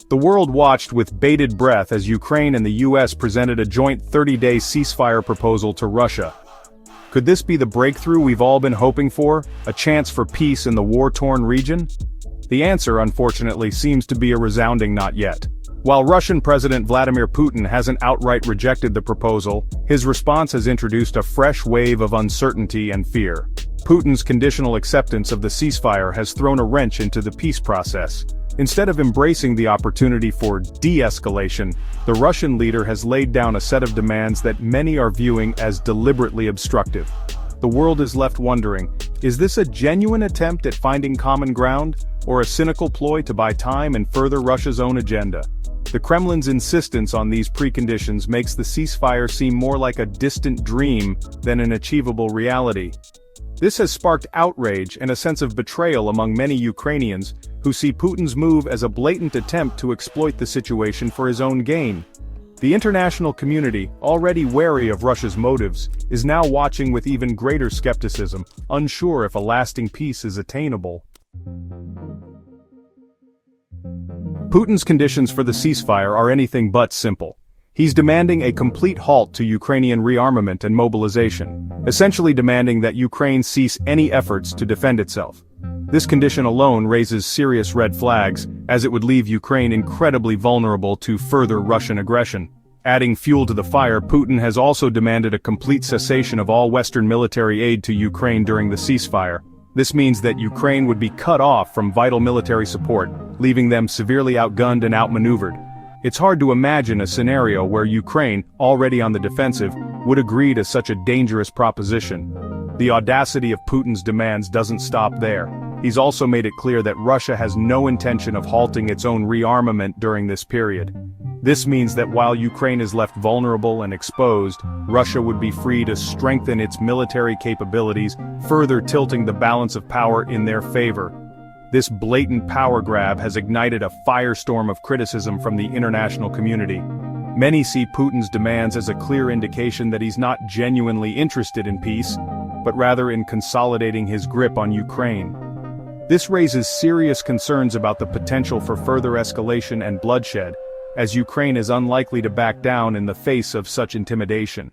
The world watched with bated breath as Ukraine and the US presented a joint 30-day ceasefire proposal to Russia. Could this be the breakthrough we've all been hoping for, a chance for peace in the war-torn region? The answer, unfortunately, seems to be a resounding not yet. While Russian President Vladimir Putin hasn't outright rejected the proposal, his response has introduced a fresh wave of uncertainty and fear. Putin's conditional acceptance of the ceasefire has thrown a wrench into the peace process. Instead of embracing the opportunity for de-escalation, the Russian leader has laid down a set of demands that many are viewing as deliberately obstructive. The world is left wondering, is this a genuine attempt at finding common ground, or a cynical ploy to buy time and further Russia's own agenda? The Kremlin's insistence on these preconditions makes the ceasefire seem more like a distant dream than an achievable reality. This has sparked outrage and a sense of betrayal among many Ukrainians, who see Putin's move as a blatant attempt to exploit the situation for his own gain. The international community, already wary of Russia's motives, is now watching with even greater skepticism, unsure if a lasting peace is attainable. Putin's conditions for the ceasefire are anything but simple. He's demanding a complete halt to Ukrainian rearmament and mobilization, essentially demanding that Ukraine cease any efforts to defend itself. This condition alone raises serious red flags, as it would leave Ukraine incredibly vulnerable to further Russian aggression. Adding fuel to the fire, Putin has also demanded a complete cessation of all Western military aid to Ukraine during the ceasefire. This means that Ukraine would be cut off from vital military support, leaving them severely outgunned and outmaneuvered. It's hard to imagine a scenario where Ukraine, already on the defensive, would agree to such a dangerous proposition. The audacity of Putin's demands doesn't stop there. He's also made it clear that Russia has no intention of halting its own rearmament during this period. This means that while Ukraine is left vulnerable and exposed, Russia would be free to strengthen its military capabilities, further tilting the balance of power in their favor. This blatant power grab has ignited a firestorm of criticism from the international community. Many see Putin's demands as a clear indication that he's not genuinely interested in peace, but rather in consolidating his grip on Ukraine. This raises serious concerns about the potential for further escalation and bloodshed, as Ukraine is unlikely to back down in the face of such intimidation.